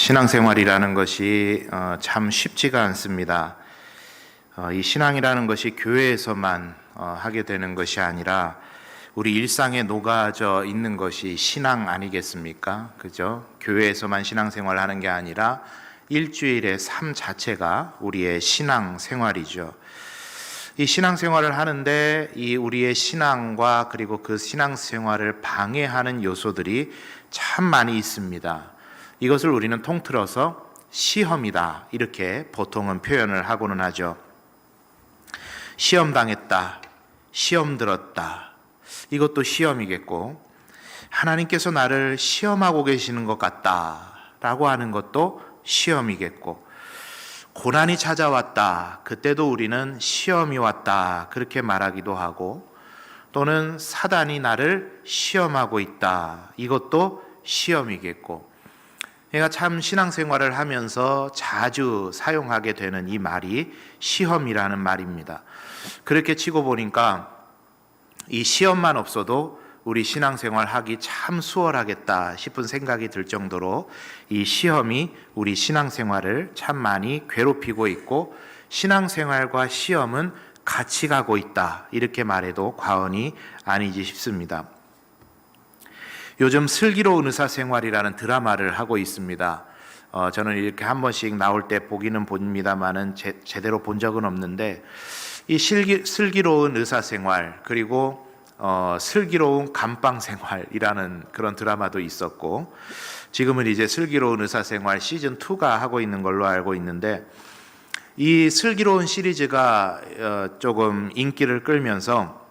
신앙생활이라는 것이 참 쉽지가 않습니다. 이 신앙이라는 것이 교회에서만 하게 되는 것이 아니라 우리 일상에 녹아져 있는 것이 신앙 아니겠습니까? 그죠? 교회에서만 신앙생활을 하는 게 아니라 일주일의 삶 자체가 우리의 신앙생활이죠. 이 신앙생활을 하는데 이 우리의 신앙과 그리고 그 신앙생활을 방해하는 요소들이 참 많이 있습니다. 이것을 우리는 통틀어서 시험이다 이렇게 보통은 표현을 하고는 하죠. 시험 당했다, 시험 들었다, 이것도 시험이겠고, 하나님께서 나를 시험하고 계시는 것 같다라고 하는 것도 시험이겠고, 고난이 찾아왔다, 그때도 우리는 시험이 왔다 그렇게 말하기도 하고, 또는 사단이 나를 시험하고 있다, 이것도 시험이겠고, 내가 참 신앙생활을 하면서 자주 사용하게 되는 이 말이 시험이라는 말입니다. 그렇게 치고 보니까 이 시험만 없어도 우리 신앙생활 하기 참 수월하겠다 싶은 생각이 들 정도로 이 시험이 우리 신앙생활을 참 많이 괴롭히고 있고, 신앙생활과 시험은 같이 가고 있다 이렇게 말해도 과언이 아니지 싶습니다. 요즘 슬기로운 의사생활이라는 드라마를 하고 있습니다. 저는 이렇게 한 번씩 나올 때 보기는 봅니다만은 제대로 본 적은 없는데, 이 슬기로운 의사생활 그리고 슬기로운 감방생활이라는 그런 드라마도 있었고, 지금은 이제 슬기로운 의사생활 시즌 2가 하고 있는 걸로 알고 있는데, 이 슬기로운 시리즈가 조금 인기를 끌면서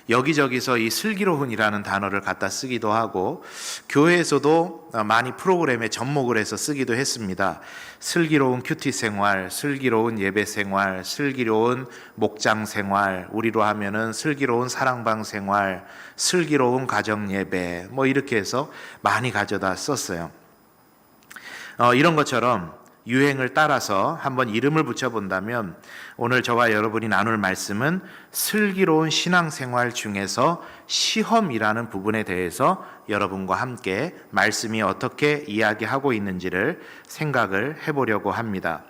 여기저기서 이 슬기로운이라는 단어를 갖다 쓰기도 하고, 교회에서도 많이 프로그램에 접목을 해서 쓰기도 했습니다. 슬기로운 큐티 생활, 슬기로운 예배 생활, 슬기로운 목장 생활, 우리로 하면은 슬기로운 사랑방 생활, 슬기로운 가정 예배, 뭐 이렇게 해서 많이 가져다 썼어요. 이런 것처럼 유행을 따라서 한번 이름을 붙여본다면, 오늘 저와 여러분이 나눌 말씀은 슬기로운 신앙생활 중에서 시험이라는 부분에 대해서 여러분과 함께 말씀이 어떻게 이야기하고 있는지를 생각을 해보려고 합니다.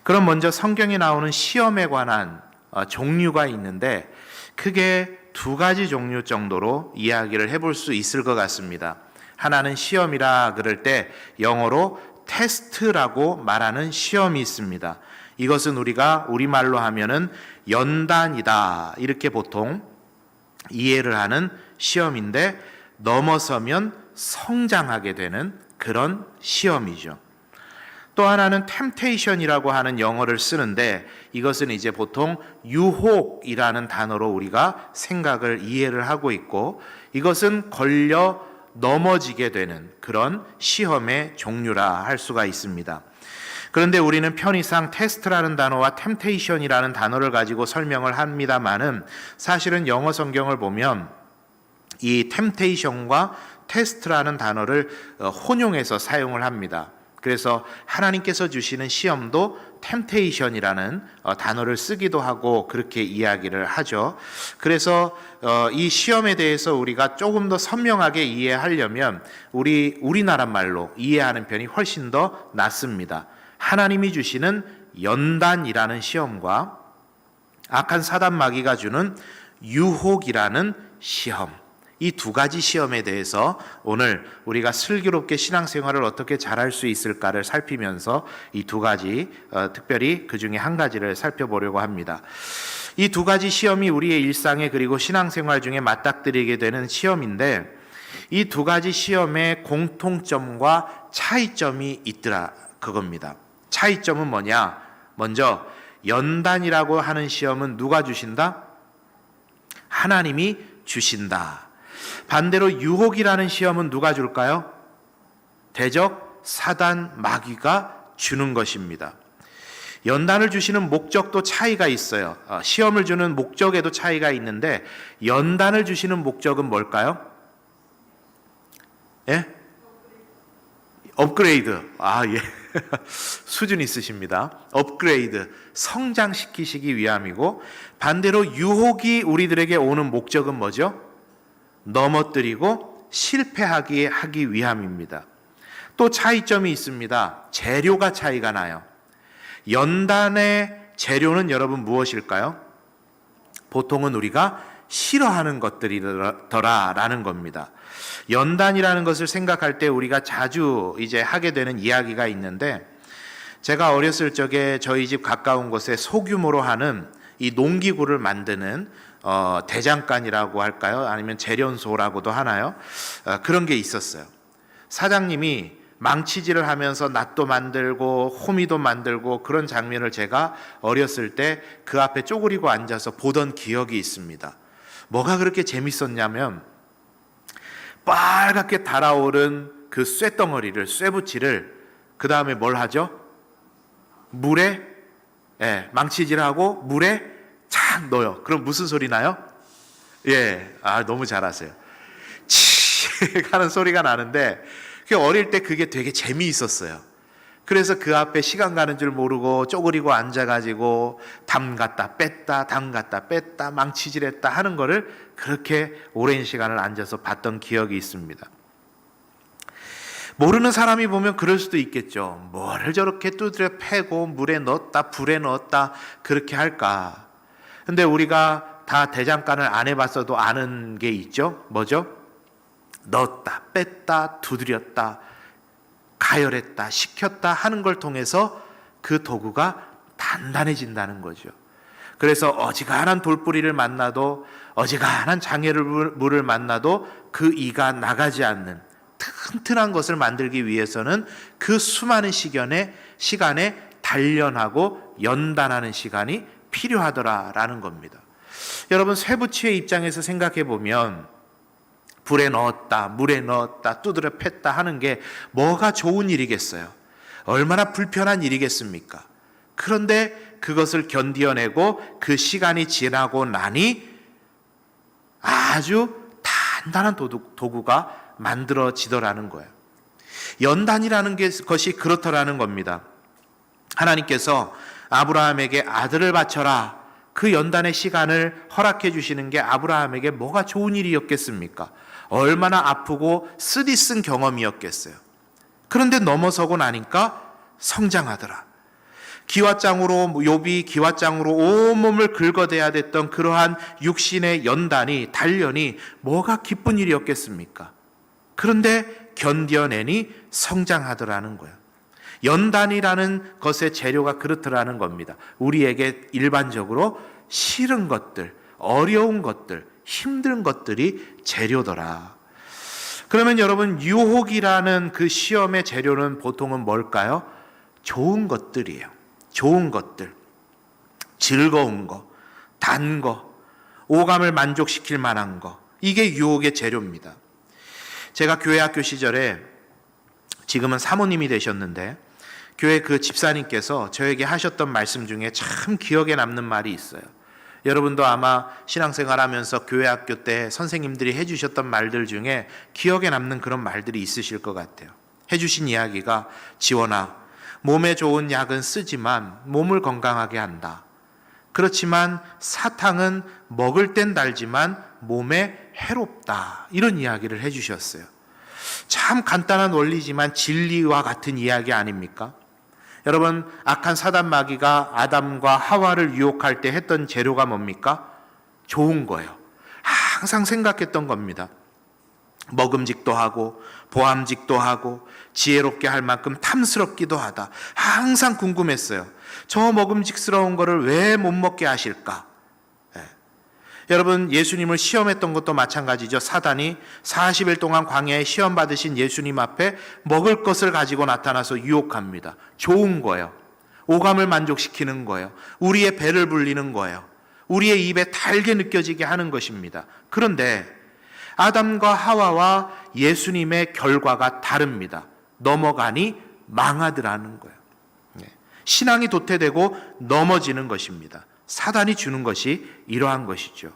그럼 먼저 성경에 나오는 시험에 관한 종류가 있는데, 크게 두 가지 종류 정도로 이야기를 해볼 수 있을 것 같습니다. 하나는 시험이라 그럴 때 영어로 테스트라고 말하는 시험이 있습니다. 이것은 우리가 우리말로 하면은 연단이다 이렇게 보통 이해를 하는 시험인데, 넘어서면 성장하게 되는 그런 시험이죠. 또 하나는 템테이션이라고 하는 영어를 쓰는데, 이것은 이제 보통 유혹이라는 단어로 우리가 생각을 이해를 하고 있고, 이것은 걸려 넘어지게 되는 그런 시험의 종류라 할 수가 있습니다. 그런데 우리는 편의상 테스트라는 단어와 템테이션이라는 단어를 가지고 설명을 합니다만은, 사실은 영어 성경을 보면 이 템테이션과 테스트라는 단어를 혼용해서 사용을 합니다. 그래서 하나님께서 주시는 시험도 템테이션이라는 단어를 쓰기도 하고 그렇게 이야기를 하죠. 그래서 이 시험에 대해서 우리가 조금 더 선명하게 이해하려면 우리나라 말로 이해하는 편이 훨씬 더 낫습니다. 하나님이 주시는 연단이라는 시험과 악한 사단 마귀가 주는 유혹이라는 시험, 이 두 가지 시험에 대해서 오늘 우리가 슬기롭게 신앙생활을 어떻게 잘할 수 있을까를 살피면서 이 두 가지, 특별히 그 중에 한 가지를 살펴보려고 합니다. 이 두 가지 시험이 우리의 일상에 그리고 신앙생활 중에 맞닥뜨리게 되는 시험인데, 이 두 가지 시험의 공통점과 차이점이 있더라 그겁니다. 차이점은 뭐냐? 먼저 연단이라고 하는 시험은 누가 주신다? 하나님이 주신다. 반대로 유혹이라는 시험은 누가 줄까요? 대적 사단 마귀가 주는 것입니다. 연단을 주시는 목적도 차이가 있어요. 시험을 주는 목적에도 차이가 있는데, 연단을 주시는 목적은 뭘까요? 예? 업그레이드. 예. 수준 있으십니다. 업그레이드, 성장시키시기 위함이고, 반대로 유혹이 우리들에게 오는 목적은 뭐죠? 넘어뜨리고 실패하게 하기 위함입니다. 또 차이점이 있습니다. 재료가 차이가 나요. 연단의 재료는 여러분 무엇일까요? 보통은 우리가 싫어하는 것들이더라라는 겁니다. 연단이라는 것을 생각할 때 우리가 자주 이제 하게 되는 이야기가 있는데, 제가 어렸을 적에 저희 집 가까운 곳에 소규모로 하는 이 농기구를 만드는 대장간이라고 할까요? 아니면 재련소라고도 하나요? 그런 게 있었어요. 사장님이 망치질을 하면서 낫도 만들고 호미도 만들고 그런 장면을 제가 어렸을 때 그 앞에 쪼그리고 앉아서 보던 기억이 있습니다. 뭐가 그렇게 재밌었냐면, 빨갛게 달아오른 그 쇠덩어리를, 쇠붙이를 그 다음에 뭘 하죠? 물에, 망치질하고 물에 착 넣어요. 그럼 무슨 소리 나요? 너무 잘하세요. 칙 하는 소리가 나는데, 어릴 때 그게 되게 재미있었어요. 그래서 그 앞에 시간 가는 줄 모르고 쪼그리고 앉아가지고 담갔다 뺐다 담갔다 뺐다 망치질했다 하는 거를 그렇게 오랜 시간을 앉아서 봤던 기억이 있습니다. 모르는 사람이 보면 그럴 수도 있겠죠. 뭐를 저렇게 두드려 패고 물에 넣었다 불에 넣었다 그렇게 할까. 근데 우리가 다 대장간을 안 해봤어도 아는 게 있죠. 뭐죠? 넣었다 뺐다 두드렸다 가열했다 식혔다 하는 걸 통해서 그 도구가 단단해진다는 거죠. 그래서 어지간한 돌뿌리를 만나도, 어지간한 장애물을 만나도 그 이가 나가지 않는 튼튼한 것을 만들기 위해서는 그 수많은 시간에 단련하고 연단하는 시간이 필요하더라라는 겁니다. 여러분, 쇠붙이의 입장에서 생각해 보면 불에 넣었다, 물에 넣었다, 두드려 팼다 하는 게 뭐가 좋은 일이겠어요? 얼마나 불편한 일이겠습니까? 그런데 그것을 견디어내고 그 시간이 지나고 나니 아주 단단한 도구가 만들어지더라는 거예요. 연단이라는 것이 그렇더라는 겁니다. 하나님께서 아브라함에게 아들을 바쳐라, 그 연단의 시간을 허락해 주시는 게 아브라함에게 뭐가 좋은 일이었겠습니까? 얼마나 아프고 쓰디쓴 경험이었겠어요. 그런데 넘어서고 나니까 성장하더라. 욥이 기왓장으로 온몸을 긁어대야 됐던 그러한 육신의 연단이, 단련이 뭐가 기쁜 일이었겠습니까? 그런데 견뎌내니 성장하더라는 거예요. 연단이라는 것의 재료가 그렇더라는 겁니다. 우리에게 일반적으로 싫은 것들, 어려운 것들, 힘든 것들이 재료더라. 그러면 여러분, 유혹이라는 그 시험의 재료는 보통은 뭘까요? 좋은 것들이에요. 좋은 것들, 즐거운 거, 단 거, 오감을 만족시킬 만한 거, 이게 유혹의 재료입니다. 제가 교회 학교 시절에, 지금은 사모님이 되셨는데, 교회 그 집사님께서 저에게 하셨던 말씀 중에 참 기억에 남는 말이 있어요. 여러분도 아마 신앙생활하면서 교회 학교 때 선생님들이 해주셨던 말들 중에 기억에 남는 그런 말들이 있으실 것 같아요. 해주신 이야기가, 지원아, 몸에 좋은 약은 쓰지만 몸을 건강하게 한다. 그렇지만 사탕은 먹을 땐 달지만 몸에 해롭다. 이런 이야기를 해주셨어요. 참 간단한 원리지만 진리와 같은 이야기 아닙니까? 여러분, 악한 사단 마귀가 아담과 하와를 유혹할 때 했던 재료가 뭡니까? 좋은 거예요. 항상 생각했던 겁니다. 먹음직도 하고 보암직도 하고 지혜롭게 할 만큼 탐스럽기도 하다. 항상 궁금했어요. 저 먹음직스러운 거를 왜 못 먹게 하실까? 여러분, 예수님을 시험했던 것도 마찬가지죠. 사단이 40일 동안 광야에 시험 받으신 예수님 앞에 먹을 것을 가지고 나타나서 유혹합니다. 좋은 거예요. 오감을 만족시키는 거예요. 우리의 배를 불리는 거예요. 우리의 입에 달게 느껴지게 하는 것입니다. 그런데 아담과 하와와 예수님의 결과가 다릅니다. 넘어가니 망하더라는 거예요. 신앙이 도태되고 넘어지는 것입니다. 사단이 주는 것이 이러한 것이죠.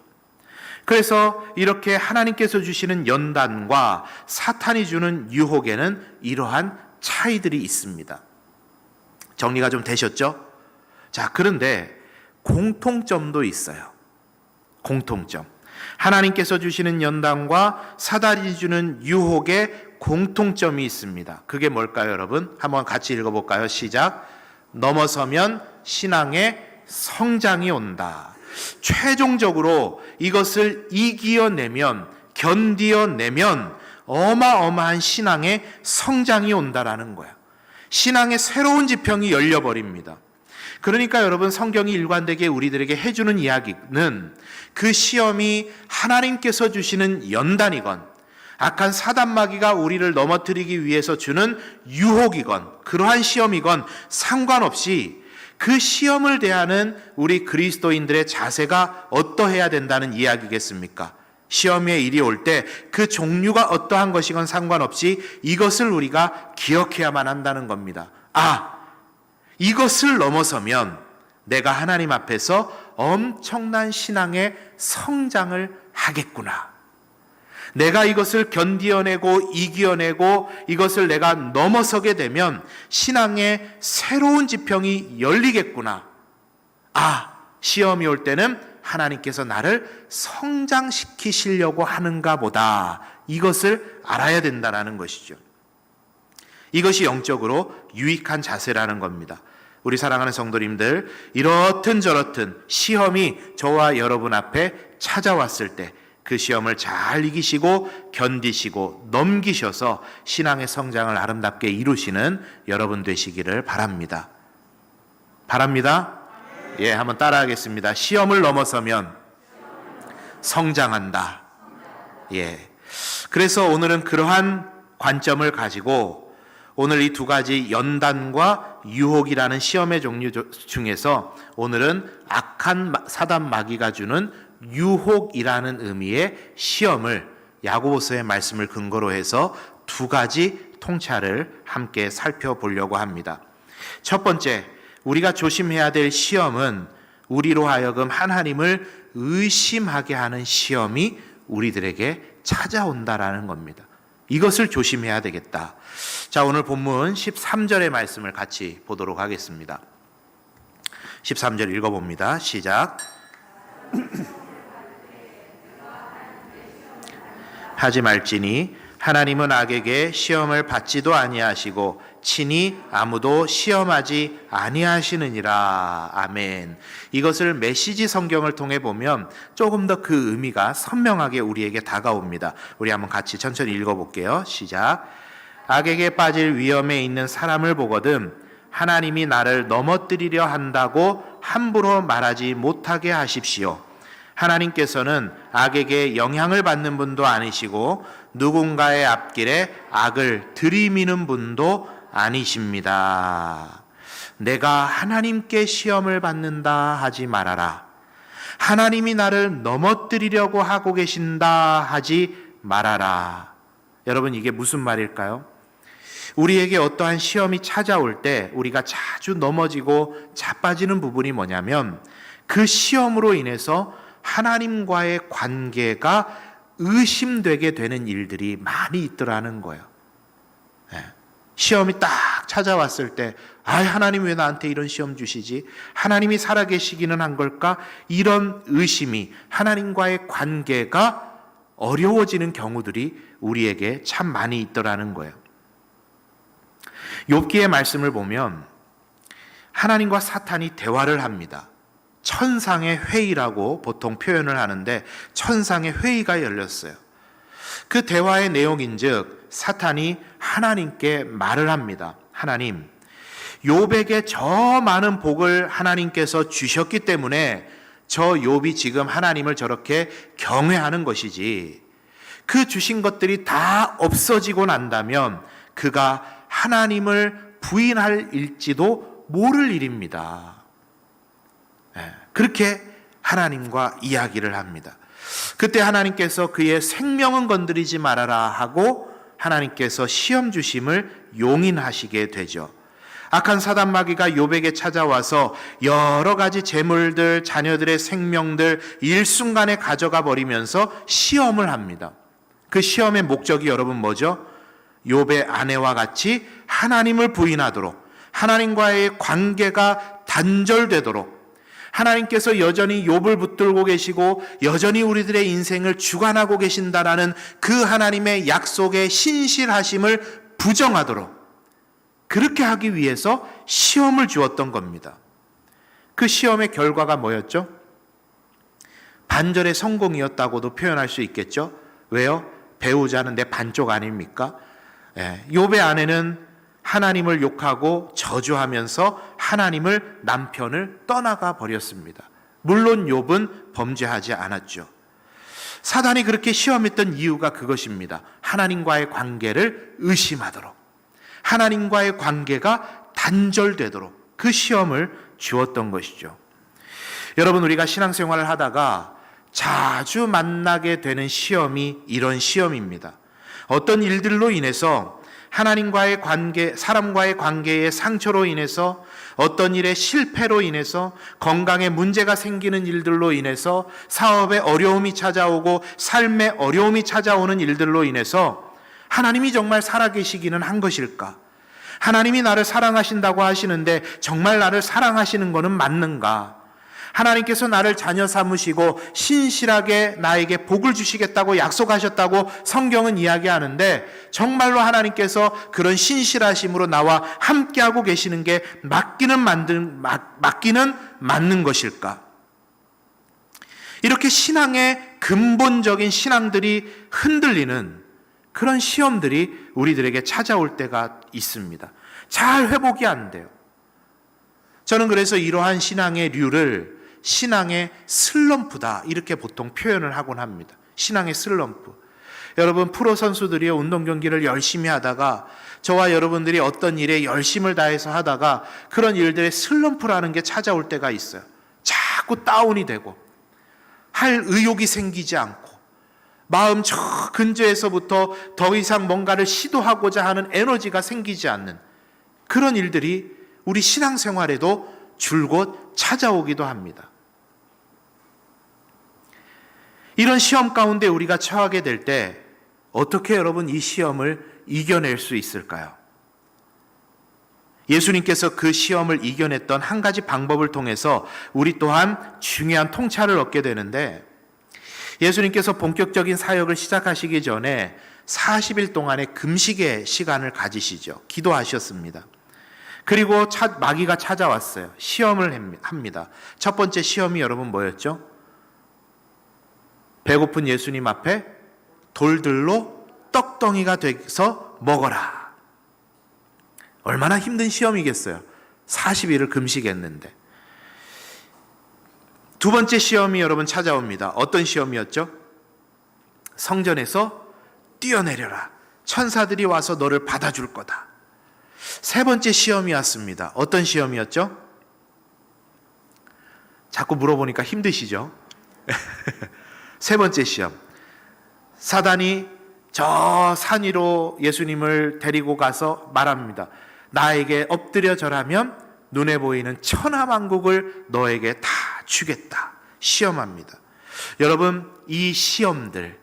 그래서 이렇게 하나님께서 주시는 연단과 사탄이 주는 유혹에는 이러한 차이들이 있습니다. 정리가 좀 되셨죠? 자, 그런데 공통점도 있어요. 공통점. 하나님께서 주시는 연단과 사단이 주는 유혹의 공통점이 있습니다. 그게 뭘까요, 여러분? 한번 같이 읽어볼까요? 시작. 넘어서면 신앙의 성장이 온다. 최종적으로 이것을 이겨내면, 견디어내면 어마어마한 신앙의 성장이 온다라는 거야. 신앙의 새로운 지평이 열려버립니다. 그러니까 여러분, 성경이 일관되게 우리들에게 해주는 이야기는 그 시험이 하나님께서 주시는 연단이건, 악한 사단 마귀가 우리를 넘어뜨리기 위해서 주는 유혹이건, 그러한 시험이건 상관없이 그 시험을 대하는 우리 그리스도인들의 자세가 어떠해야 된다는 이야기겠습니까? 시험의 일이 올 때 그 종류가 어떠한 것이건 상관없이 이것을 우리가 기억해야만 한다는 겁니다. 이것을 넘어서면 내가 하나님 앞에서 엄청난 신앙의 성장을 하겠구나. 내가 이것을 견디어내고 이겨내고 이것을 내가 넘어서게 되면 신앙의 새로운 지평이 열리겠구나. 시험이 올 때는 하나님께서 나를 성장시키시려고 하는가 보다. 이것을 알아야 된다는 것이죠. 이것이 영적으로 유익한 자세라는 겁니다. 우리 사랑하는 성도님들, 이렇든 저렇든 시험이 저와 여러분 앞에 찾아왔을 때 그 시험을 잘 이기시고 견디시고 넘기셔서 신앙의 성장을 아름답게 이루시는 여러분 되시기를 바랍니다. 예, 한번 따라하겠습니다. 시험을 넘어서면 성장한다. 예. 그래서 오늘은 그러한 관점을 가지고 오늘 이 두 가지 연단과 유혹이라는 시험의 종류 중에서 오늘은 악한 사단 마귀가 주는 유혹이라는 의미의 시험을 야고보서의 말씀을 근거로 해서 두 가지 통찰을 함께 살펴보려고 합니다. 첫 번째, 우리가 조심해야 될 시험은 우리로 하여금 하나님을 의심하게 하는 시험이 우리들에게 찾아온다라는 겁니다. 이것을 조심해야 되겠다. 자, 오늘 본문 13절의 말씀을 같이 보도록 하겠습니다. 13절 읽어봅니다. 시작. 하지 말지니 하나님은 악에게 시험을 받지도 아니하시고 친히 아무도 시험하지 아니하시느니라. 아멘. 이것을 메시지 성경을 통해 보면 조금 더 그 의미가 선명하게 우리에게 다가옵니다. 우리 한번 같이 천천히 읽어볼게요. 시작. 악에게 빠질 위험에 있는 사람을 보거든 하나님이 나를 넘어뜨리려 한다고 함부로 말하지 못하게 하십시오. 하나님께서는 악에게 영향을 받는 분도 아니시고 누군가의 앞길에 악을 들이미는 분도 아니십니다. 내가 하나님께 시험을 받는다 하지 말아라. 하나님이 나를 넘어뜨리려고 하고 계신다 하지 말아라. 여러분, 이게 무슨 말일까요? 우리에게 어떠한 시험이 찾아올 때 우리가 자주 넘어지고 자빠지는 부분이 뭐냐면 그 시험으로 인해서 하나님과의 관계가 의심되게 되는 일들이 많이 있더라는 거예요. 시험이 딱 찾아왔을 때 하나님 왜 나한테 이런 시험 주시지? 하나님이 살아계시기는 한 걸까? 이런 의심이, 하나님과의 관계가 어려워지는 경우들이 우리에게 참 많이 있더라는 거예요. 욥기의 말씀을 보면 하나님과 사탄이 대화를 합니다. 천상의 회의라고 보통 표현을 하는데 천상의 회의가 열렸어요. 그 대화의 내용인즉 사탄이 하나님께 말을 합니다. 하나님, 욥에게 저 많은 복을 하나님께서 주셨기 때문에 저 욥이 지금 하나님을 저렇게 경외하는 것이지, 그 주신 것들이 다 없어지고 난다면 그가 하나님을 부인할일지도 모를 일입니다. 그렇게 하나님과 이야기를 합니다. 그때 하나님께서 그의 생명은 건드리지 말아라 하고 하나님께서 시험 주심을 용인하시게 되죠. 악한 사단 마귀가 욥에게 찾아와서 여러 가지 재물들, 자녀들의 생명들 일순간에 가져가 버리면서 시험을 합니다. 그 시험의 목적이 여러분 뭐죠? 욥의 아내와 같이 하나님을 부인하도록, 하나님과의 관계가 단절되도록, 하나님께서 여전히 욥을 붙들고 계시고 여전히 우리들의 인생을 주관하고 계신다라는 그 하나님의 약속의 신실하심을 부정하도록 그렇게 하기 위해서 시험을 주었던 겁니다. 그 시험의 결과가 뭐였죠? 반절의 성공이었다고도 표현할 수 있겠죠. 왜요? 배우자는 내 반쪽 아닙니까? 욥의 아내는 하나님을 욕하고 저주하면서 하나님을 남편을 떠나가 버렸습니다. 물론 욥은 범죄하지 않았죠. 사단이 그렇게 시험했던 이유가 그것입니다. 하나님과의 관계를 의심하도록, 하나님과의 관계가 단절되도록 그 시험을 주었던 것이죠. 여러분, 우리가 신앙생활을 하다가 자주 만나게 되는 시험이 이런 시험입니다. 어떤 일들로 인해서 하나님과의 관계, 사람과의 관계의 상처로 인해서, 어떤 일의 실패로 인해서, 건강에 문제가 생기는 일들로 인해서, 사업에 어려움이 찾아오고 삶에 어려움이 찾아오는 일들로 인해서 하나님이 정말 살아계시기는 한 것일까? 하나님이 나를 사랑하신다고 하시는데 정말 나를 사랑하시는 것은 맞는가? 하나님께서 나를 자녀 삼으시고 신실하게 나에게 복을 주시겠다고 약속하셨다고 성경은 이야기하는데 정말로 하나님께서 그런 신실하심으로 나와 함께하고 계시는 게 맞기는 맞는 것일까? 이렇게 신앙의 근본적인 신앙들이 흔들리는 그런 시험들이 우리들에게 찾아올 때가 있습니다. 잘 회복이 안 돼요. 저는 그래서 이러한 신앙의 류를 신앙의 슬럼프다 이렇게 보통 표현을 하곤 합니다. 신앙의 슬럼프. 여러분, 프로 선수들이 운동 경기를 열심히 하다가 저와 여러분들이 어떤 일에 열심을 다해서 하다가 그런 일들의 슬럼프라는 게 찾아올 때가 있어요. 자꾸 다운이 되고 할 의욕이 생기지 않고 마음 저 근저에서부터 더 이상 뭔가를 시도하고자 하는 에너지가 생기지 않는 그런 일들이 우리 신앙생활에도 줄곧 찾아오기도 합니다. 이런 시험 가운데 우리가 처하게 될 때 어떻게 여러분 이 시험을 이겨낼 수 있을까요? 예수님께서 그 시험을 이겨냈던 한 가지 방법을 통해서 우리 또한 중요한 통찰을 얻게 되는데, 예수님께서 본격적인 사역을 시작하시기 전에 40일 동안의 금식의 시간을 가지시죠. 기도하셨습니다. 그리고 마귀가 찾아왔어요. 시험을 합니다. 첫 번째 시험이 여러분 뭐였죠? 배고픈 예수님 앞에 돌들로 떡덩이가 돼서 먹어라. 얼마나 힘든 시험이겠어요. 40일을 금식했는데. 두 번째 시험이 여러분 찾아옵니다. 어떤 시험이었죠? 성전에서 뛰어내려라. 천사들이 와서 너를 받아줄 거다. 세 번째 시험이 왔습니다. 어떤 시험이었죠? 자꾸 물어보니까 힘드시죠? 세 번째 시험. 사단이 저 산 위로 예수님을 데리고 가서 말합니다. 나에게 엎드려 절하면 눈에 보이는 천하만국을 너에게 다 주겠다. 시험합니다. 여러분, 이 시험들,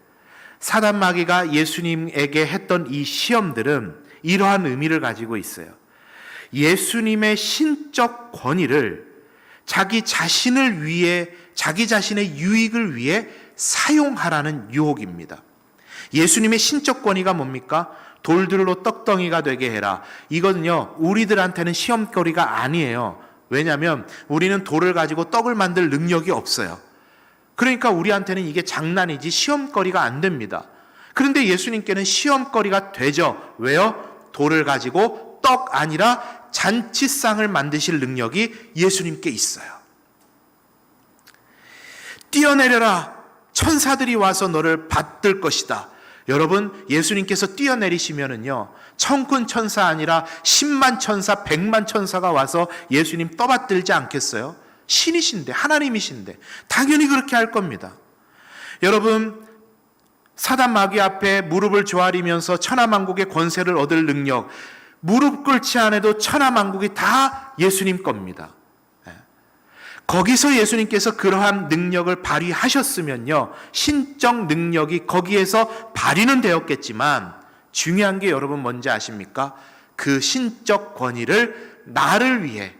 사단 마귀가 예수님에게 했던 이 시험들은 이러한 의미를 가지고 있어요. 예수님의 신적 권위를 자기 자신을 위해, 자기 자신의 유익을 위해 사용하라는 유혹입니다. 예수님의 신적 권위가 뭡니까? 돌들로 떡덩이가 되게 해라. 이거는요, 우리들한테는 시험거리가 아니에요. 왜냐하면 우리는 돌을 가지고 떡을 만들 능력이 없어요. 그러니까 우리한테는 이게 장난이지 시험거리가 안 됩니다. 그런데 예수님께는 시험거리가 되죠. 왜요? 돌을 가지고 떡 아니라 잔치상을 만드실 능력이 예수님께 있어요. 뛰어내려라. 천사들이 와서 너를 받들 것이다. 여러분, 예수님께서 뛰어내리시면은요, 천군 천사 아니라 10만 천사, 100만 천사가 와서 예수님 떠받들지 않겠어요? 신이신데, 하나님이신데 당연히 그렇게 할 겁니다. 여러분, 사단 마귀 앞에 무릎을 조아리면서 천하만국의 권세를 얻을 능력, 무릎 꿇지 않아도 천하만국이 다 예수님 겁니다. 거기서 예수님께서 그러한 능력을 발휘하셨으면요, 신적 능력이 거기에서 발휘는 되었겠지만 중요한 게 여러분 뭔지 아십니까? 그 신적 권위를 나를 위해,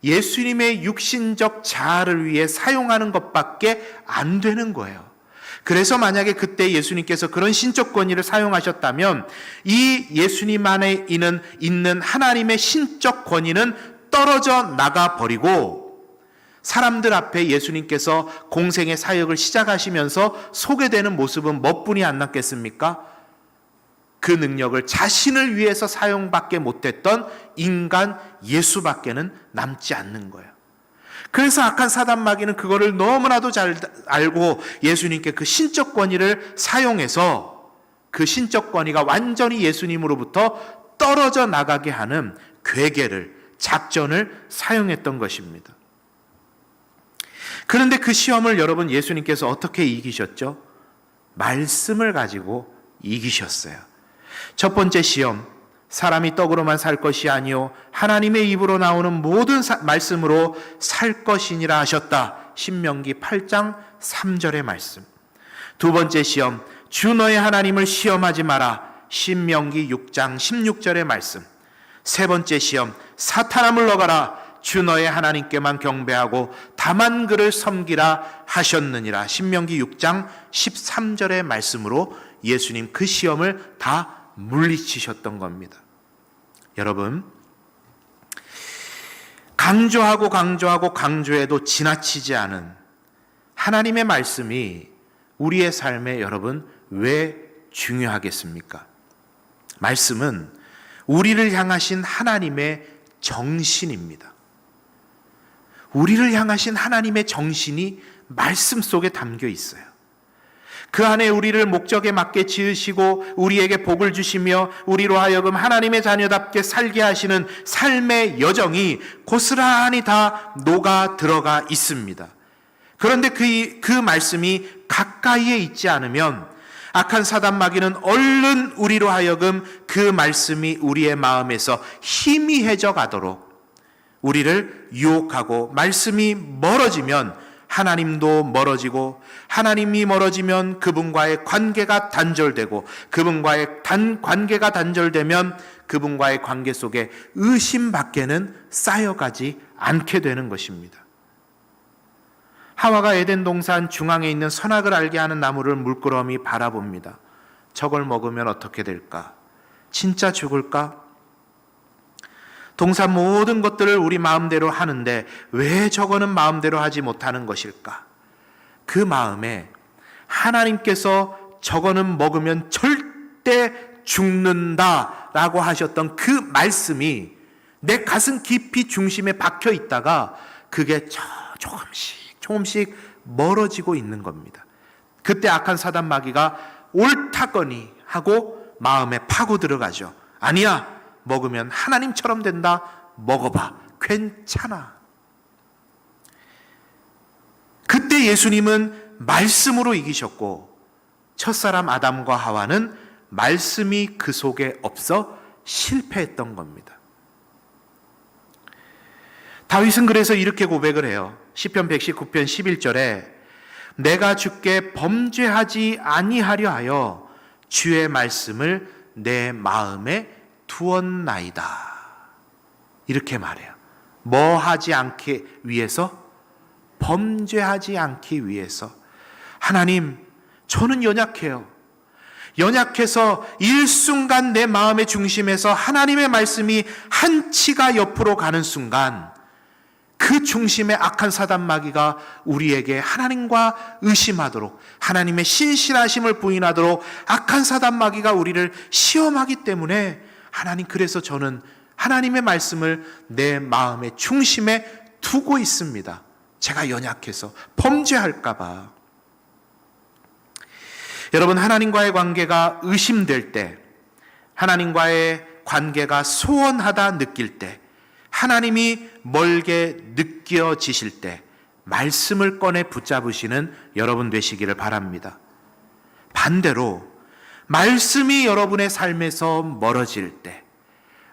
예수님의 육신적 자아를 위해 사용하는 것밖에 안 되는 거예요. 그래서 만약에 그때 예수님께서 그런 신적 권위를 사용하셨다면 이 예수님 안에 있는 하나님의 신적 권위는 떨어져 나가 버리고 사람들 앞에 예수님께서 공생의 사역을 시작하시면서 소개되는 모습은 뭐뿐이 안 남겠습니까? 그 능력을 자신을 위해서 사용밖에 못했던 인간 예수밖에는 남지 않는 거예요. 그래서 악한 사단 마귀는 그거를 너무나도 잘 알고 예수님께 그 신적 권위를 사용해서 그 신적 권위가 완전히 예수님으로부터 떨어져 나가게 하는 괴계를, 작전을 사용했던 것입니다. 그런데 그 시험을 여러분 예수님께서 어떻게 이기셨죠? 말씀을 가지고 이기셨어요. 첫 번째 시험, 사람이 떡으로만 살 것이 아니요 하나님의 입으로 나오는 모든 말씀으로 살 것이니라 하셨다. 신명기 8장 3절의 말씀. 두 번째 시험, 주 너의 하나님을 시험하지 마라. 신명기 6장 16절의 말씀. 세 번째 시험, 사탄아 물러가라. 주 너의 하나님께만 경배하고 다만 그를 섬기라 하셨느니라. 신명기 6장 13절의 말씀으로 예수님 그 시험을 다 물리치셨던 겁니다. 여러분, 강조해도 지나치지 않은 하나님의 말씀이 우리의 삶에 여러분 왜 중요하겠습니까? 말씀은 우리를 향하신 하나님의 정신입니다. 우리를 향하신 하나님의 정신이 말씀 속에 담겨 있어요. 그 안에 우리를 목적에 맞게 지으시고 우리에게 복을 주시며 우리로 하여금 하나님의 자녀답게 살게 하시는 삶의 여정이 고스란히 다 녹아 들어가 있습니다. 그런데 그 말씀이 가까이에 있지 않으면 악한 사단 마귀는 얼른 우리로 하여금 그 말씀이 우리의 마음에서 희미해져 가도록 우리를 유혹하고, 말씀이 멀어지면 하나님도 멀어지고, 하나님이 멀어지면 그분과의 관계가 단절되고, 그분과의 관계가 단절되면 그분과의 관계 속에 의심밖에는 쌓여가지 않게 되는 것입니다. 하와가 에덴 동산 중앙에 있는 선악을 알게 하는 나무를 물끄러미 바라봅니다. 저걸 먹으면 어떻게 될까? 진짜 죽을까? 동산 모든 것들을 우리 마음대로 하는데 왜 저거는 마음대로 하지 못하는 것일까? 그 마음에 하나님께서 저거는 먹으면 절대 죽는다라고 하셨던 그 말씀이 내 가슴 깊이 중심에 박혀 있다가 그게 조금씩 멀어지고 있는 겁니다. 그때 악한 사단 마귀가 옳다거니 하고 마음에 파고 들어가죠. 아니야, 먹으면 하나님처럼 된다. 먹어봐. 괜찮아. 그때 예수님은 말씀으로 이기셨고 첫사람 아담과 하와는 말씀이 그 속에 없어 실패했던 겁니다. 다윗은 그래서 이렇게 고백을 해요. 시편 119편 11절에 내가 주께 범죄하지 아니하려 하여 주의 말씀을 내 마음에 두었나이다. 이렇게 말해요. 뭐 하지 않기 위해서? 범죄하지 않기 위해서. 하나님, 저는 연약해요. 연약해서 일순간 내 마음의 중심에서 하나님의 말씀이 한 치가 옆으로 가는 순간 그 중심에 악한 사단 마귀가 우리에게 하나님과 의심하도록, 하나님의 신실하심을 부인하도록 악한 사단 마귀가 우리를 시험하기 때문에 하나님, 그래서 저는 하나님의 말씀을 내 마음의 중심에 두고 있습니다. 제가 연약해서 범죄할까 봐. 여러분, 하나님과의 관계가 의심될 때, 하나님과의 관계가 소원하다 느낄 때, 하나님이 멀게 느껴지실 때 말씀을 꺼내 붙잡으시는 여러분 되시기를 바랍니다. 반대로 말씀이 여러분의 삶에서 멀어질 때,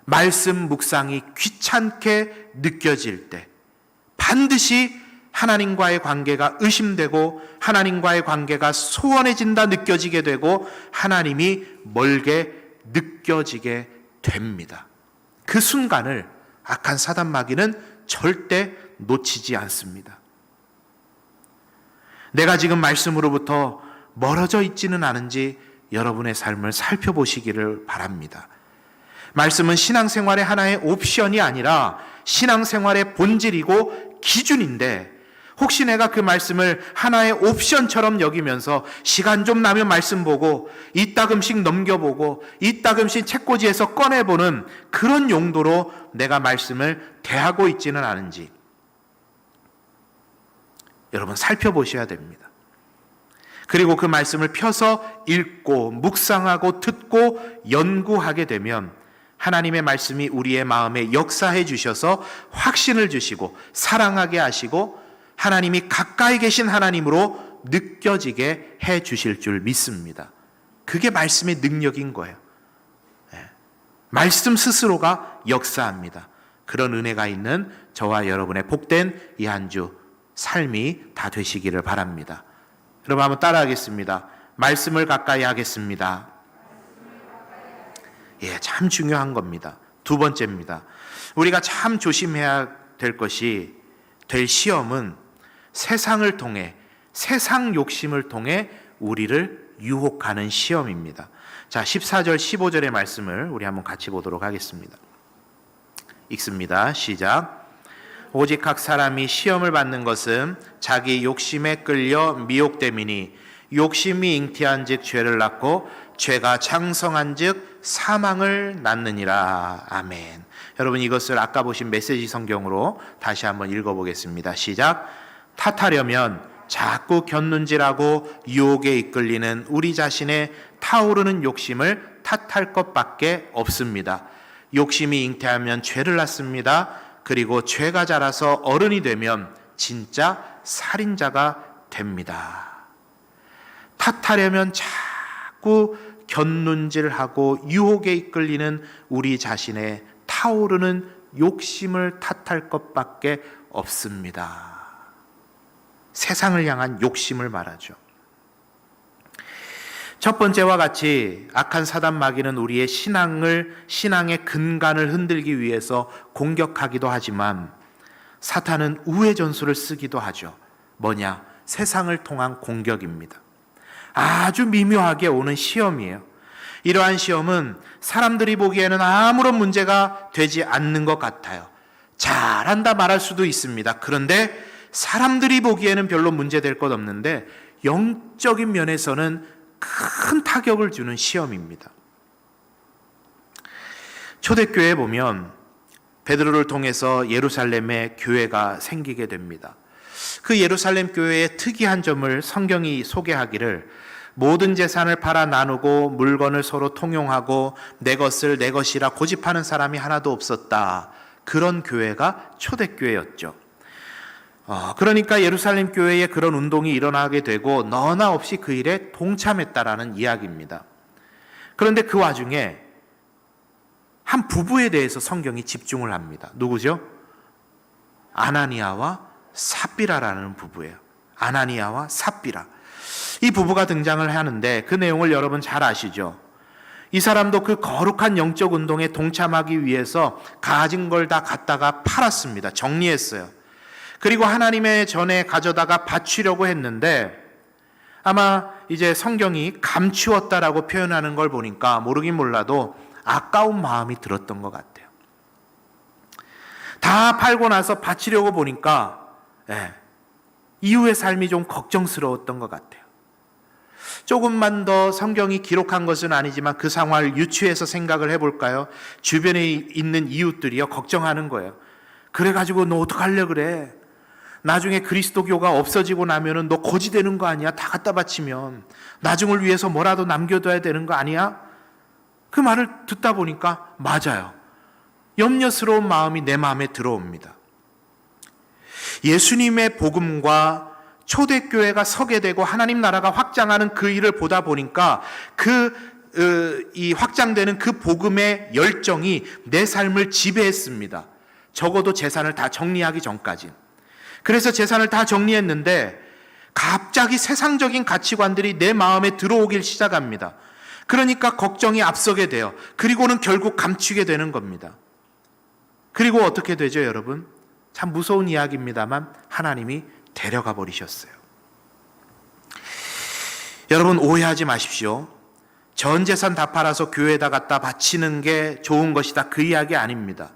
말씀 묵상이 귀찮게 느껴질 때 반드시 하나님과의 관계가 의심되고 하나님과의 관계가 소원해진다 느껴지게 되고 하나님이 멀게 느껴지게 됩니다. 그 순간을 악한 사단 마귀는 절대 놓치지 않습니다. 내가 지금 말씀으로부터 멀어져 있지는 않은지 여러분의 삶을 살펴보시기를 바랍니다. 말씀은 신앙생활의 하나의 옵션이 아니라 신앙생활의 본질이고 기준인데, 혹시 내가 그 말씀을 하나의 옵션처럼 여기면서 시간 좀 나면 말씀 보고 이따금씩 넘겨보고 이따금씩 책꽂이에서 꺼내보는 그런 용도로 내가 말씀을 대하고 있지는 않은지 여러분 살펴보셔야 됩니다. 그리고 그 말씀을 펴서 읽고 묵상하고 듣고 연구하게 되면 하나님의 말씀이 우리의 마음에 역사해 주셔서 확신을 주시고 사랑하게 하시고 하나님이 가까이 계신 하나님으로 느껴지게 해 주실 줄 믿습니다. 그게 말씀의 능력인 거예요. 말씀 스스로가 역사합니다. 그런 은혜가 있는 저와 여러분의 복된 이 한 주 삶이 다 되시기를 바랍니다. 여러분 한번 따라하겠습니다. 말씀을 가까이 하겠습니다. 참 중요한 겁니다. 두 번째입니다. 우리가 참 조심해야 될 시험은 세상을 통해, 세상 욕심을 통해 우리를 유혹하는 시험입니다. 자, 14절 15절의 말씀을 우리 한번 같이 보도록 하겠습니다. 읽습니다. 시작. 오직 각 사람이 시험을 받는 것은 자기 욕심에 끌려 미혹됨이니 욕심이 잉태한 즉 죄를 낳고 죄가 장성한 즉 사망을 낳느니라. 아멘. 여러분 이것을 아까 보신 메시지 성경으로 다시 한번 읽어보겠습니다. 시작. 탓하려면 자꾸 곁눈질하고 유혹에 이끌리는 우리 자신의 타오르는 욕심을 탓할 것밖에 없습니다. 욕심이 잉태하면 죄를 낳습니다. 그리고 죄가 자라서 어른이 되면 진짜 살인자가 됩니다. 탓하려면 자꾸 곁눈질하고 유혹에 이끌리는 우리 자신의 타오르는 욕심을 탓할 것밖에 없습니다. 세상을 향한 욕심을 말하죠. 첫 번째와 같이 악한 사단 마귀는 우리의 신앙의 근간을 흔들기 위해서 공격하기도 하지만 사탄은 우회 전술을 쓰기도 하죠. 뭐냐? 세상을 통한 공격입니다. 아주 미묘하게 오는 시험이에요. 이러한 시험은 사람들이 보기에는 아무런 문제가 되지 않는 것 같아요. 잘한다 말할 수도 있습니다. 그런데 사람들이 보기에는 별로 문제될 것 없는데 영적인 면에서는 큰 타격을 주는 시험입니다. 초대교회에 보면 베드로를 통해서 예루살렘에 교회가 생기게 됩니다. 그 예루살렘 교회의 특이한 점을 성경이 소개하기를 모든 재산을 팔아 나누고 물건을 서로 통용하고 내 것을 내 것이라 고집하는 사람이 하나도 없었다. 그런 교회가 초대교회였죠. 그러니까 예루살렘 교회에 그런 운동이 일어나게 되고 너나 없이 그 일에 동참했다라는 이야기입니다. 그런데 그 와중에 한 부부에 대해서 성경이 집중을 합니다. 누구죠? 아나니아와 삽비라라는 부부예요. 아나니아와 삽비라. 이 부부가 등장을 하는데 그 내용을 여러분 잘 아시죠? 이 사람도 그 거룩한 영적 운동에 동참하기 위해서 가진 걸 다 갖다가 팔았습니다. 정리했어요. 그리고 하나님의 전에 가져다가 바치려고 했는데 아마 이제 성경이 감추었다라고 표현하는 걸 보니까 모르긴 몰라도 아까운 마음이 들었던 것 같아요. 다 팔고 나서 바치려고 보니까 이후의 삶이 좀 걱정스러웠던 것 같아요. 조금만 더 성경이 기록한 것은 아니지만 그 상황을 유추해서 생각을 해볼까요? 주변에 있는 이웃들이요 걱정하는 거예요. 그래가지고 너 어떡하려고 그래? 나중에 그리스도교가 없어지고 나면은 너 거지 되는 거 아니야? 다 갖다 바치면 나중을 위해서 뭐라도 남겨둬야 되는 거 아니야? 그 말을 듣다 보니까 맞아요. 염려스러운 마음이 내 마음에 들어옵니다. 예수님의 복음과 초대교회가 서게 되고 하나님 나라가 확장하는 그 일을 보다 보니까 이 확장되는 그 복음의 열정이 내 삶을 지배했습니다. 적어도 재산을 다 정리하기 전까지. 그래서 재산을 다 정리했는데 갑자기 세상적인 가치관들이 내 마음에 들어오길 시작합니다. 그러니까 걱정이 앞서게 돼요. 그리고는 결국 감추게 되는 겁니다. 그리고 어떻게 되죠, 여러분? 참 무서운 이야기입니다만 하나님이 데려가 버리셨어요. 여러분, 오해하지 마십시오. 전 재산 다 팔아서 교회에다 갖다 바치는 게 좋은 것이다, 그 이야기 아닙니다.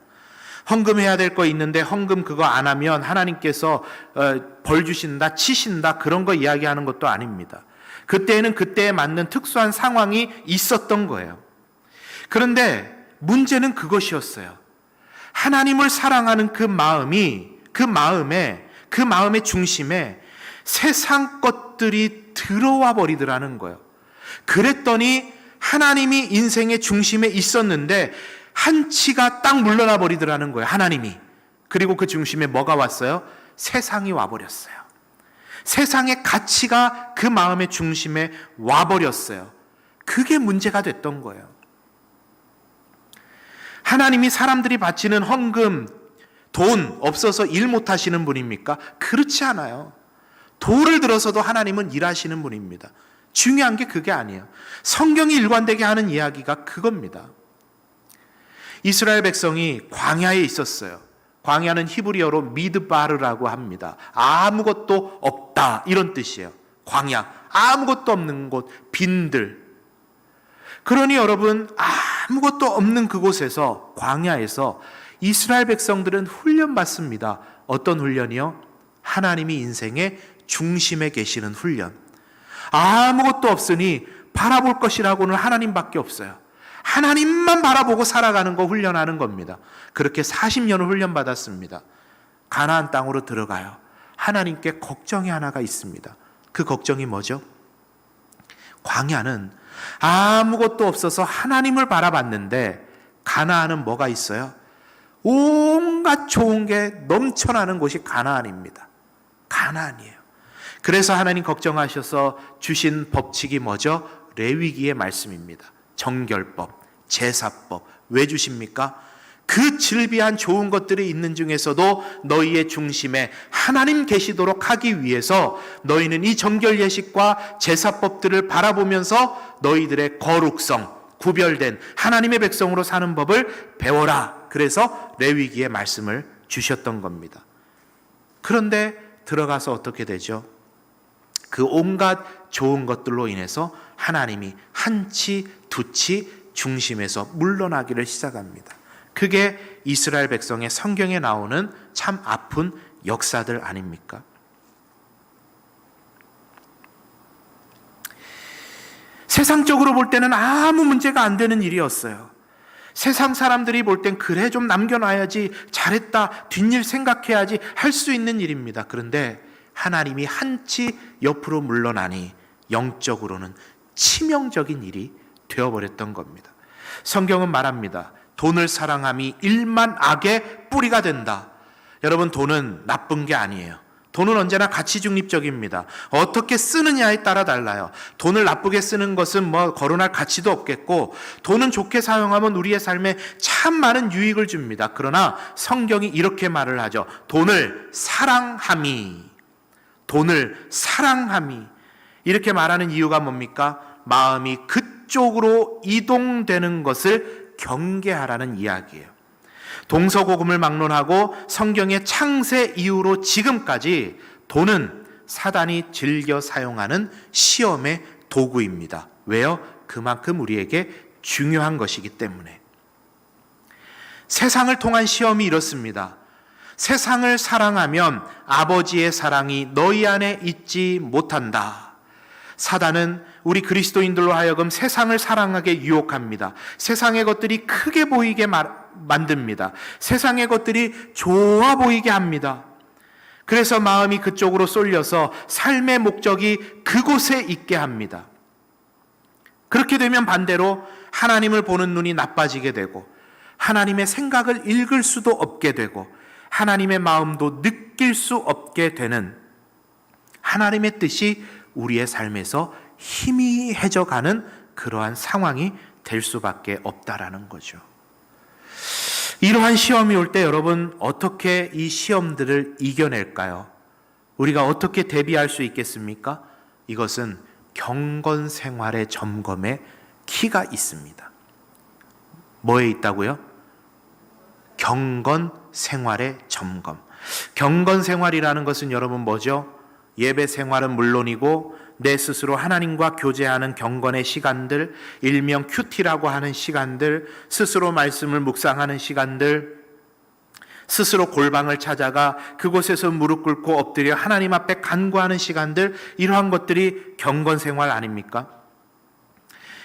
헌금해야 될 거 있는데 헌금 그거 안 하면 하나님께서 벌 주신다, 치신다, 그런 거 이야기하는 것도 아닙니다. 그때에는 그때에 맞는 특수한 상황이 있었던 거예요. 그런데 문제는 그것이었어요. 하나님을 사랑하는 그 마음의 중심에 세상 것들이 들어와 버리더라는 거예요. 그랬더니 하나님이 인생의 중심에 있었는데 한치가 딱 물러나 버리더라는 거예요, 하나님이. 그리고 그 중심에 뭐가 왔어요? 세상이 와버렸어요. 세상의 가치가 그 마음의 중심에 와버렸어요. 그게 문제가 됐던 거예요. 하나님이 사람들이 바치는 헌금, 돈 없어서 일 못하시는 분입니까? 그렇지 않아요. 돌을 들어서도 하나님은 일하시는 분입니다. 중요한 게 그게 아니에요. 성경이 일관되게 하는 이야기가 그겁니다. 이스라엘 백성이 광야에 있었어요. 광야는 히브리어로 미드바르라고 합니다. 아무것도 없다, 이런 뜻이에요. 광야, 아무것도 없는 곳, 빈들. 그러니 여러분, 아무것도 없는 그곳에서, 광야에서 이스라엘 백성들은 훈련받습니다. 어떤 훈련이요? 하나님이 인생의 중심에 계시는 훈련. 아무것도 없으니 바라볼 것이라고는 하나님밖에 없어요. 하나님만 바라보고 살아가는 거 훈련하는 겁니다. 그렇게 40년을 훈련받았습니다. 가나안 땅으로 들어가요. 하나님께 걱정이 하나가 있습니다. 그 걱정이 뭐죠? 광야는 아무것도 없어서 하나님을 바라봤는데 가나안은 뭐가 있어요? 온갖 좋은 게 넘쳐나는 곳이 가나안입니다. 가나안이에요. 그래서 하나님 걱정하셔서 주신 법칙이 뭐죠? 레위기의 말씀입니다. 정결법, 제사법. 왜 주십니까? 그 질비한 좋은 것들이 있는 중에서도 너희의 중심에 하나님 계시도록 하기 위해서 너희는 이 정결 예식과 제사법들을 바라보면서 너희들의 거룩성, 구별된 하나님의 백성으로 사는 법을 배워라. 그래서 레위기의 말씀을 주셨던 겁니다. 그런데 들어가서 어떻게 되죠? 그 온갖 좋은 것들로 인해서 하나님이 한치 두치 중심에서 물러나기를 시작합니다. 그게 이스라엘 백성의 성경에 나오는 참 아픈 역사들 아닙니까? 세상적으로 볼 때는 아무 문제가 안 되는 일이었어요. 세상 사람들이 볼 땐 그래 좀 남겨놔야지, 잘했다, 뒷일 생각해야지 할 수 있는 일입니다. 그런데 하나님이 한치 옆으로 물러나니 영적으로는 치명적인 일이 되어버렸던 겁니다. 성경은 말합니다. 돈을 사랑함이 일만 악의 뿌리가 된다. 여러분, 돈은 나쁜 게 아니에요. 돈은 언제나 가치 중립적입니다. 어떻게 쓰느냐에 따라 달라요. 돈을 나쁘게 쓰는 것은 거론할 가치도 없겠고, 돈은 좋게 사용하면 우리의 삶에 참 많은 유익을 줍니다. 그러나 성경이 이렇게 말을 하죠. 돈을 사랑함이, 이렇게 말하는 이유가 뭡니까? 마음이 그쪽으로 이동되는 것을 경계하라는 이야기예요. 동서고금을 막론하고 성경의 창세 이후로 지금까지 돈은 사단이 즐겨 사용하는 시험의 도구입니다. 왜요? 그만큼 우리에게 중요한 것이기 때문에. 세상을 통한 시험이 이렇습니다. 세상을 사랑하면 아버지의 사랑이 너희 안에 있지 못한다. 사단은 우리 그리스도인들로 하여금 세상을 사랑하게 유혹합니다. 세상의 것들이 크게 보이게 만듭니다. 세상의 것들이 좋아 보이게 합니다. 그래서 마음이 그쪽으로 쏠려서 삶의 목적이 그곳에 있게 합니다. 그렇게 되면 반대로 하나님을 보는 눈이 나빠지게 되고, 하나님의 생각을 읽을 수도 없게 되고, 하나님의 마음도 느낄 수 없게 되는, 하나님의 뜻이 우리의 삶에서 희미해져 가는 그러한 상황이 될 수밖에 없다라는 거죠. 이러한 시험이 올 때 여러분, 어떻게 이 시험들을 이겨낼까요? 우리가 어떻게 대비할 수 있겠습니까? 이것은 경건 생활의 점검에 키가 있습니다. 뭐에 있다고요? 경건 생활의 점검. 경건 생활이라는 것은 여러분 뭐죠? 예배 생활은 물론이고 내 스스로 하나님과 교제하는 경건의 시간들, 일명 큐티라고 하는 시간들, 스스로 말씀을 묵상하는 시간들, 스스로 골방을 찾아가 그곳에서 무릎 꿇고 엎드려 하나님 앞에 간구하는 시간들, 이러한 것들이 경건 생활 아닙니까?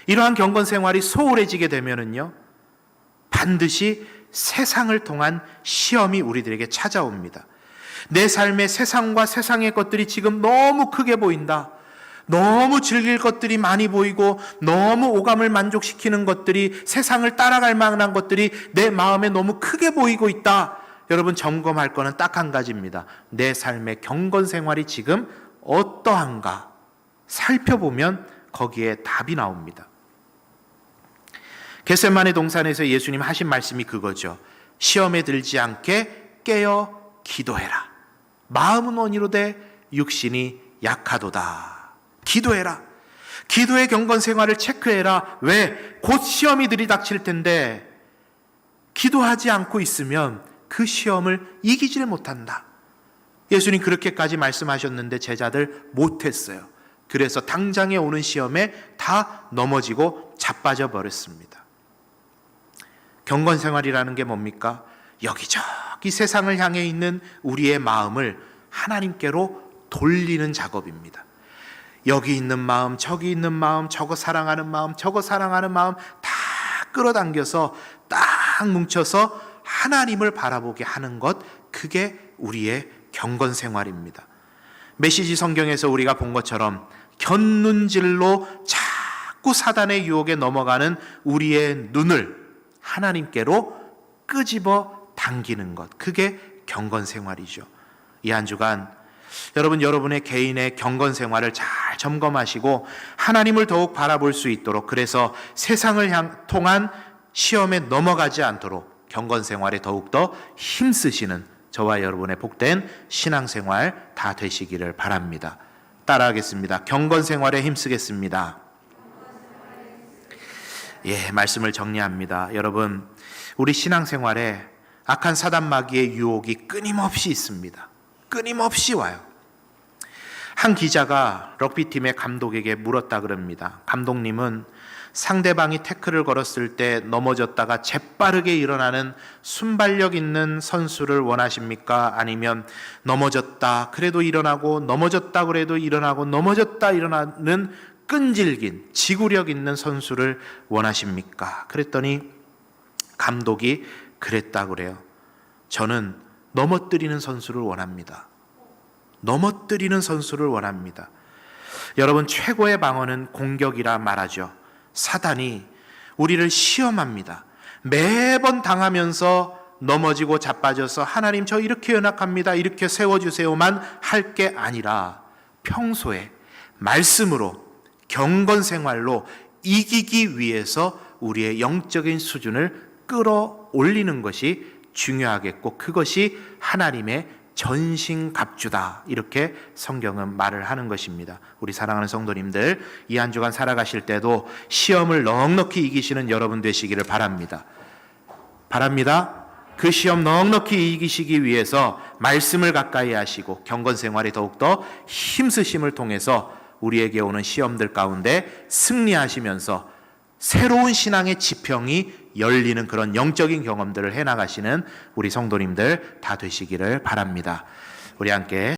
이러한 경건 생활이 소홀해지게 되면은요, 반드시 세상을 통한 시험이 우리들에게 찾아옵니다. 내 삶의 세상과 세상의 것들이 지금 너무 크게 보인다. 너무 즐길 것들이 많이 보이고 너무 오감을 만족시키는 것들이, 세상을 따라갈 만한 것들이 내 마음에 너무 크게 보이고 있다. 여러분, 점검할 거는 딱 한 가지입니다. 내 삶의 경건 생활이 지금 어떠한가 살펴보면 거기에 답이 나옵니다. 겟세마네 동산에서 예수님 하신 말씀이 그거죠. 시험에 들지 않게 깨어 기도해라. 마음은 원이로되 육신이 약하도다. 기도해라. 기도의 경건 생활을 체크해라. 왜? 곧 시험이 들이닥칠 텐데 기도하지 않고 있으면 그 시험을 이기질 못한다. 예수님 그렇게까지 말씀하셨는데 제자들 못했어요. 그래서 당장에 오는 시험에 다 넘어지고 자빠져 버렸습니다. 경건 생활이라는 게 뭡니까? 여기저기 세상을 향해 있는 우리의 마음을 하나님께로 돌리는 작업입니다. 여기 있는 마음, 저기 있는 마음, 저거 사랑하는 마음, 저거 사랑하는 마음 다 끌어당겨서 딱 뭉쳐서 하나님을 바라보게 하는 것, 그게 우리의 경건 생활입니다. 메시지 성경에서 우리가 본 것처럼 곁눈질로 자꾸 사단의 유혹에 넘어가는 우리의 눈을 하나님께로 끄집어 당기는 것, 그게 경건 생활이죠. 이 한 주간 여러분의 개인의 경건 생활을 잘 점검하시고 하나님을 더욱 바라볼 수 있도록, 그래서 세상을 통한 시험에 넘어가지 않도록 경건 생활에 더욱더 힘쓰시는 저와 여러분의 복된 신앙생활 다 되시기를 바랍니다. 따라하겠습니다. 경건 생활에 힘쓰겠습니다. 예, 말씀을 정리합니다. 여러분, 우리 신앙생활에 악한 사단 마귀의 유혹이 끊임없이 있습니다. 끊임없이 와요. 한 기자가 럭비팀의 감독에게 물었다 그럽니다. 감독님은 상대방이 태클을 걸었을 때 넘어졌다가 재빠르게 일어나는 순발력 있는 선수를 원하십니까? 아니면 넘어졌다 그래도 일어나고, 넘어졌다 그래도 일어나고, 넘어졌다 일어나는 끈질긴 지구력 있는 선수를 원하십니까? 그랬더니 감독이 그랬다 그래요. 저는 넘어뜨리는 선수를 원합니다. 넘어뜨리는 선수를 원합니다. 여러분, 최고의 방어는 공격이라 말하죠. 사단이 우리를 시험합니다. 매번 당하면서 넘어지고 자빠져서 하나님 저 이렇게 연약합니다, 이렇게 세워주세요만 할 게 아니라 평소에 말씀으로 경건 생활로 이기기 위해서 우리의 영적인 수준을 끌어올리는 것이 중요하겠고, 그것이 하나님의 전신갑주다, 이렇게 성경은 말을 하는 것입니다. 우리 사랑하는 성도님들, 이 한 주간 살아가실 때도 시험을 넉넉히 이기시는 여러분 되시기를 바랍니다. 그 시험 넉넉히 이기시기 위해서 말씀을 가까이 하시고 경건 생활에 더욱더 힘쓰심을 통해서 우리에게 오는 시험들 가운데 승리하시면서 새로운 신앙의 지평이 열리는 그런 영적인 경험들을 해나가시는 우리 성도님들 다 되시기를 바랍니다. 우리 함께